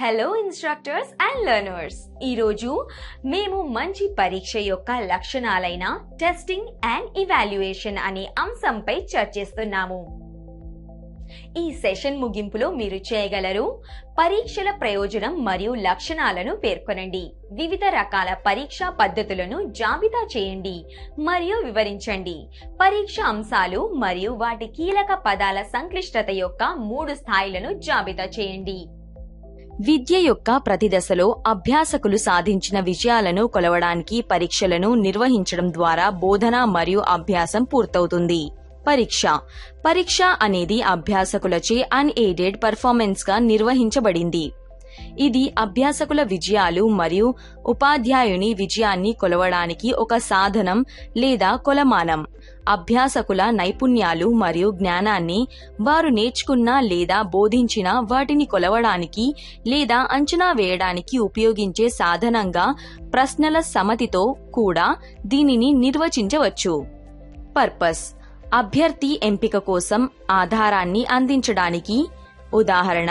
Hello instructors and learners, ఈరోజు మేము మంచి పరీక్ష యొక్క లక్షణాలైన టెస్టింగ్ అండ్ ఇవాల్యుయేషన్ అనే అంశంపై చర్చిస్తున్నాము. ఈ సెషన్ ముగింపులో మీరు చేయగలరు: పరీక్షల ప్రయోజనం మరియు లక్షణాలను పేర్కొనండి, వివిధ రకాల పరీక్షా పద్ధతులను జాబితా చేయండి మరియు వివరించండి, పరీక్ష అంశాలు మరియు వాటి కీలక పదాల సంక్లిష్టత యొక్క 3 స్థాయిలను జాబితా చేయండి. విద్య యొక్క ప్రతి దశలో అభ్యాసకులు సాధించిన విజయాలను కొలవడానికి పరీక్షలను నిర్వహించడం ద్వారా బోధన మరియు అభ్యాసం పూర్తవుతుంది. పరీక్ష అనేది అభ్యాసకులచే అన్ఎయిడెడ్ పర్ఫార్మెన్స్ గా నిర్వహించబడింది. ఇది అభ్యాసకుల విజయాలు మరియు ఉపాధ్యాయుని విజయాన్ని కొలవడానికి ఒక సాధనం లేదా కొలమానం. అభ్యాసకుల నైపుణ్యాలు మరియు జ్ఞానాన్ని వారు నేర్చుకున్న లేదా బోధించిన వాటిని కొలవడానికి లేదా అంచనా వేయడానికి ఉపయోగించే సాధనంగా ప్రశ్నల సమితితో కూడా దీనిని నిర్వచించవచ్చు. పర్పస్: అభ్యర్థి ఎంపిక కోసం ఆధారాన్ని అందించడానికి. ఉదాహరణ: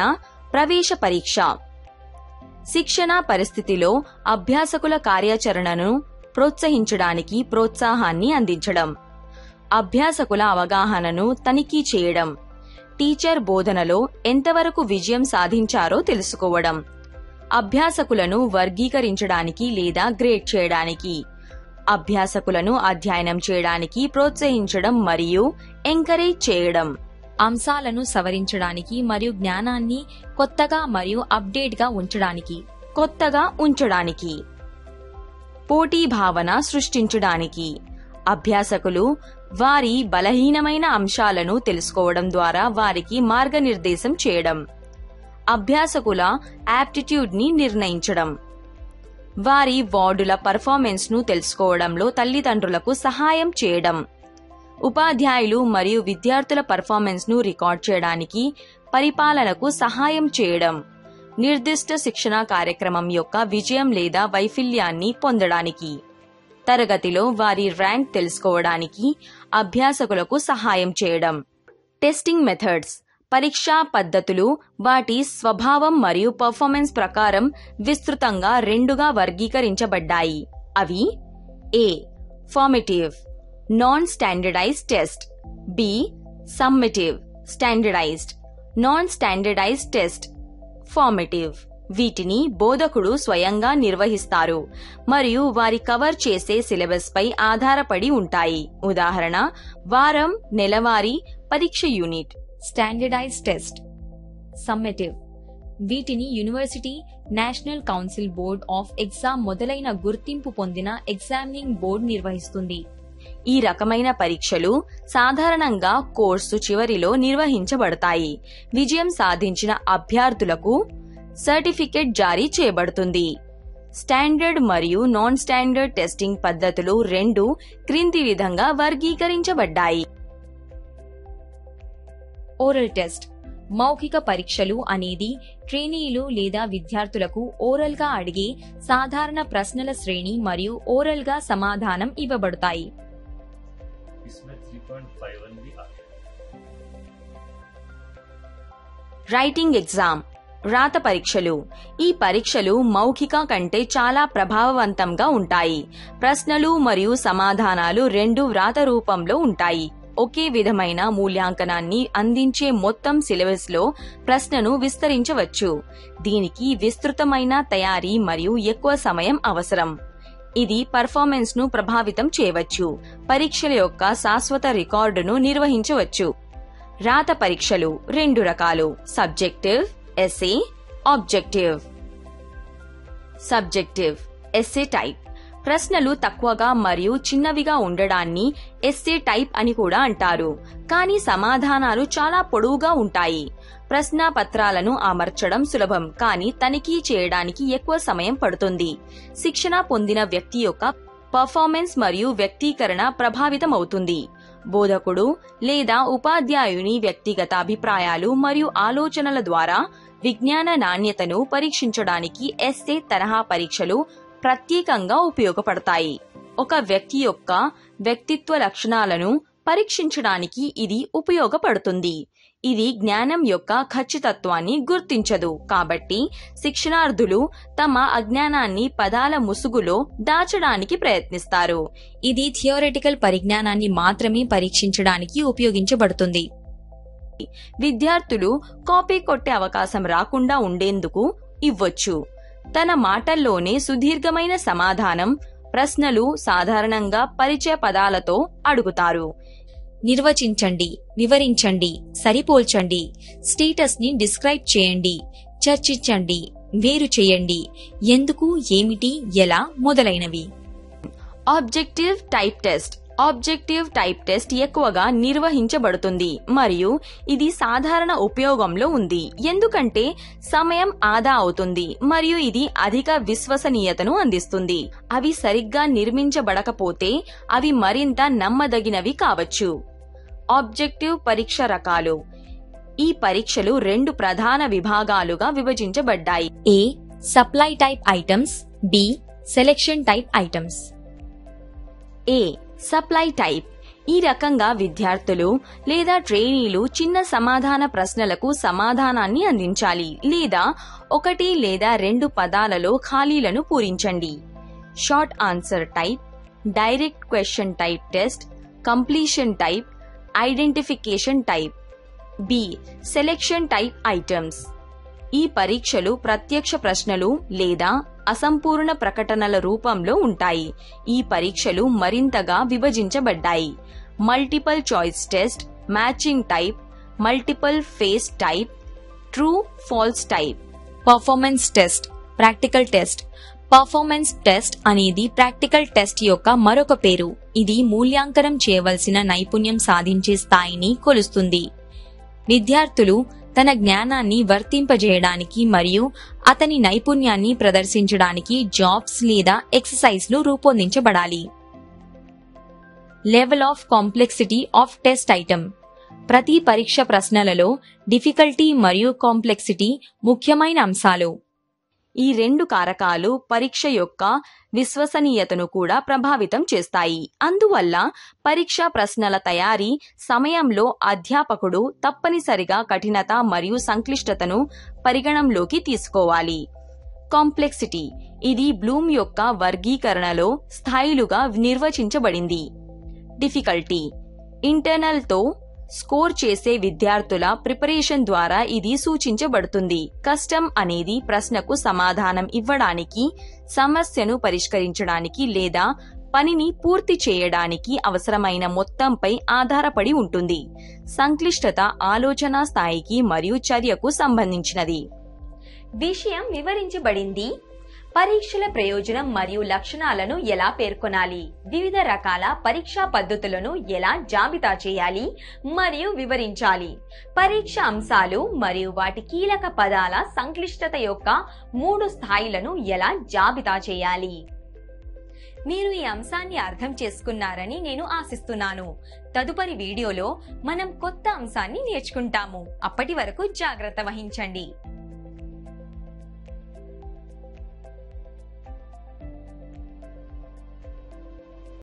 ప్రవేశ పరీక్ష. శిక్షణ పరిస్థితిలో అభ్యాసకుల కార్యాచరణను ప్రోత్సహించడానికి ప్రోత్సాహాన్ని అందించడం. అభ్యాసకుల అవగాహనను తనిఖీ చేయడం. టీచర్ బోధనలో ఎంతవరకు విజయం సాధించారో తెలుసుకోవడం. అభ్యాసకులను వర్గీకరించడానికి లేదా గ్రేడ్ చేయడానికి. అభ్యాసకులను అధ్యయనం చేయడానికి ప్రోత్సహించడం మరియు ఎంకరేజ్ చేయడం. అంశాలను సవరించడానికి మరియు జ్ఞానాన్ని కొత్తగా మరియు అప్డేట్ గా ఉంచడానికి. పోటీ భావన సృష్టించడానికి. అభ్యాసకులు వారి బలహీనమైన అంశాలను తెలుసుకోవడం ద్వారా వారికి మార్గనిర్దేశం చేయడం. అభ్యాసకుల యాప్టిట్యూడ్ ని నిర్ణయించడం. వారి వార్డుల పర్ఫార్మెన్స్ ను తెలుసుకోవడంలో తల్లిదండ్రులకు సహాయం చేయడం. ఉపాధ్యాయులు మరియు విద్యార్థుల పర్ఫార్మెన్స్ ను రికార్డ్ చేయడానికి పరిపాలనకు సహాయం చేయడం. నిర్దిష్ట శిక్షణా కార్యక్రమం యొక్క విజయం లేదా వైఫల్యాన్ని పొందడానికి. తరగతిలో వారి ర్యాంక్ తెలుసుకోవడానికి అభ్యాసకులకు సహాయం చేయడం. టెస్టింగ్ మెథడ్స్: పరీక్షా పద్ధతులు వాటి స్వభావం మరియు పర్ఫార్మెన్స్ ప్రకారం విస్తృతంగా 2గా వర్గీకరించబడ్డాయి. అవి: A. Formative non standardized test. B. Summative standardized. Non standardized test. Formative. వీటిని బోధకుడు స్వయంగా నిర్వహిస్తారు మరియు వారి కవర్ చేసే సిలబస్ పై ఆధారపడి ఉంటాయి. ఉదాహరణ: వారం, నెలవారీ పరీక్ష యూనిట్. Standardized test. సమ్మేటివ్. వీటిని university, national council board of exam మొదలైన గుర్తింపు పొందిన ఎగ్జామినింగ్ బోర్డు నిర్వహిస్తుంది. ఈ రకమైన పరీక్షలు సాధారణంగా కోర్సు చివరిలో నిర్వహించబడతాయి. విజయం సాధించిన అభ్యర్థులకు సర్టిఫికెట్ జారీ చేయబడుతుంది. స్టాండర్డ్ మరియు నాన్ స్టాండర్డ్ టెస్టింగ్ పద్ధతులు 2 క్రింది విధంగా వర్గీకరించబడ్డాయి. Oral test. మౌఖిక పరీక్షలు అనేది ట్రైనీలు లేదా విద్యార్థులకు ఓరల్ గా అడిగే సాధారణ ప్రశ్నల శ్రేణి మరియు ఓరల్ గా సమాధానం ఇవ్వబడతాయి. Writing exam. రాత పరీక్షలు. ఈ పరీక్షలు మౌఖిక కంటే చాలా ప్రభావవంతంగా ఉంటాయి. ప్రశ్నలు మరియు సమాధానాలు 2 వ్రాత రూపంలో ఉంటాయి. ఒకే విధమైన మూల్యాంకనాన్ని అందించే మొత్తం సిలబస్ లో ప్రశ్నను విస్తరించవచ్చు. దీనికి విస్తృతమైన తయారీ మరియు ఎక్కువ సమయం అవసరం. ఇది పర్ఫార్మెన్స్ ను ప్రభావితం చేయవచ్చు. పరీక్షల యొక్క శాశ్వత రికార్డును నిర్వహించవచ్చు. రాత పరీక్షలు 2 రకాలు: subjective, essay, objective. Subjective essay type. ప్రశ్నలు తక్కువగా మరియు చిన్నవిగా ఉండడాన్ని ఎస్సే టైప్ అని కూడా అంటారు, కానీ సమాధానాలు చాలా పొడవుగా ఉంటాయి. ప్రశ్న పత్రాలను అమర్చడం సులభం, కానీ తనిఖీ చేయడానికి ఎక్కువ సమయం పడుతుంది. శిక్షణ పొందిన వ్యక్తి యొక్క పర్ఫార్మెన్స్ మరియు వ్యక్తీకరణ ప్రభావితమవుతుంది. బోధకుడు లేదా ఉపాధ్యాయుని వ్యక్తిగత అభిప్రాయాలు మరియు ఆలోచనల ద్వారా విజ్ఞాన నాణ్యతను పరీక్షించడానికి ఎస్సే తరహా పరీక్షలు ప్రత్యేకంగా ఉపయోగపడతాయి. ఒక వ్యక్తి యొక్క వ్యక్తిత్వ లక్షణాలను పరీక్షించడానికి ఇది ఉపయోగపడుతుంది. ఇది జ్ఞానం యొక్క ఖచ్చితత్వాన్ని గుర్తించదు, కాబట్టి శిక్షణార్థులు తమ అజ్ఞానాన్ని పదాల ముసుగులో దాచడానికి ప్రయత్నిస్తారు. ఇది థియోరిటికల్ పరిజ్ఞానాన్ని మాత్రమే పరీక్షించడానికి ఉపయోగించబడుతుంది. విద్యార్థులు కాపీ కొట్టే అవకాశం రాకుండా ఉండేందుకు ఇవ్వొచ్చు. తన మాటల్లోనే సుదీర్ఘమైన సమాధానం, ప్రశ్నలు సాధారణంగా పరిచయ పదాలతో అడుగుతారు. నిర్వచించండి, వివరించండి, సరిపోల్చండి, స్టేటస్ ని డిస్క్రైబ్ చేయండి, చర్చించండి, వేరు చేయండి, ఎందుకు, ఏమిటి, ఎలా మొదలైనవి. Objective type test. Objective type test ఎక్కువగా నిర్వహించబడుతుంది మరియు ఇది సాధారణ ఉపయోగంలో ఉంది, ఎందుకంటే సమయం ఆదా అవుతుంది మరియు ఇది అధిక విశ్వసనీయతను అందిస్తుంది. అవి సరిగ్గా నిర్మించబడకపోతే అవి మరింత నమ్మదగినవి కావచ్చు. ఆబ్జెక్టివ్ పరీక్ష రకాలు. ఈ పరీక్షలు 2 ప్రధాన విభాగాలుగా విభజించబడ్డాయి. A. Supply type items, B. Selection type items. A. Supply type. ఈ రకంగా విద్యార్థులు లేదా ట్రైనీలు చిన్న సమాధాన ప్రశ్నలకు సమాధానాన్ని అందించాలి లేదా 1 లేదా 2 పదాలలో ఖాళీలను పూరించండి. Short answer type, direct question type test, completion type, identification type. B. Selection type items. ఈ పరీక్షలు ప్రత్యక్ష ప్రశ్నలు లేదా అసంపూర్ణ ప్రకటనల రూపంలో ఉంటాయి. ఈ పరీక్షలు మరింతగా విభజించబడ్డాయి. Multiple choice test, matching type, multiple face type, true false type. Performance test, practical test. Performance test అనేది ప్రాక్టికల్ టెస్ట్ యొక్క మరొక పేరు. ఇది మూల్యాంకనం చేయవలసిన నైపుణ్యం సాధించే స్థాయిని కొలుస్తుంది. విద్యార్థులు తన జ్ఞానాన్ని వర్తింపజేయడానికి మరియు అతని నైపుణ్యాన్ని ప్రదర్శించడానికి జాబ్స్ లేదా ఎక్సర్సైజ్లు రూపొందించబడాలి. Level of complexity of test item. ప్రతి పరీక్ష ప్రశ్నలలో డిఫికల్టీ మరియు కాంప్లెక్సిటీ ముఖ్యమైన అంశాలు. ఈ 2 కారకాలు పరీక్ష యొక్క విశ్వసనీయతను కూడా ప్రభావితం చేస్తాయి. అందువల్ల పరీక్షా ప్రశ్నల తయారీ సమయంలో అధ్యాపకుడు తప్పనిసరిగా కఠినత మరియు సంక్లిష్టతను పరిగణంలోకి తీసుకోవాలి. కాంప్లెక్సిటీ. ఇది బ్లూమ్ యొక్క వర్గీకరణలో స్థాయిలుగా నిర్వచించబడింది. డిఫికల్టీ. ఇంటర్నల్ తో స్కోర్ చేసే విద్యార్థుల ప్రిపరేషన్ ద్వారా ఇది సూచించబడుతుంది. కష్టం అనేది ప్రశ్నకు సమాధానం ఇవ్వడానికి, సమస్యను పరిష్కరించడానికి లేదా పనిని పూర్తి చేయడానికి అవసరమైన మొత్తంపై ఆధారపడి ఉంటుంది. సంక్లిష్టత ఆలోచన స్థాయికి మరియు చర్యకు సంబంధించినది. విషయం వివరించబడింది. పరీక్షల ప్రయోజనం మరియు లక్షణాలను ఎలా పేర్కొనాలి, వివిధ రకాల పరీక్షా పద్ధతులను ఎలా జాబితా చేయాలి మరియు వివరించాలి, పరీక్ష అంశాలు మరియు వాటి కీలక పదాల సంక్లిష్టత యొక్క 3 స్థాయిలను ఎలా జాబితా చేయాలి. మీరు ఈ అంశాన్ని అర్థం చేసుకున్నారని నేను ఆశిస్తున్నాను. తదుపరి వీడియోలో మనం కొత్త అంశాన్ని నేర్చుకుంటాము. అప్పటి వరకు జాగ్రత్త వహించండి.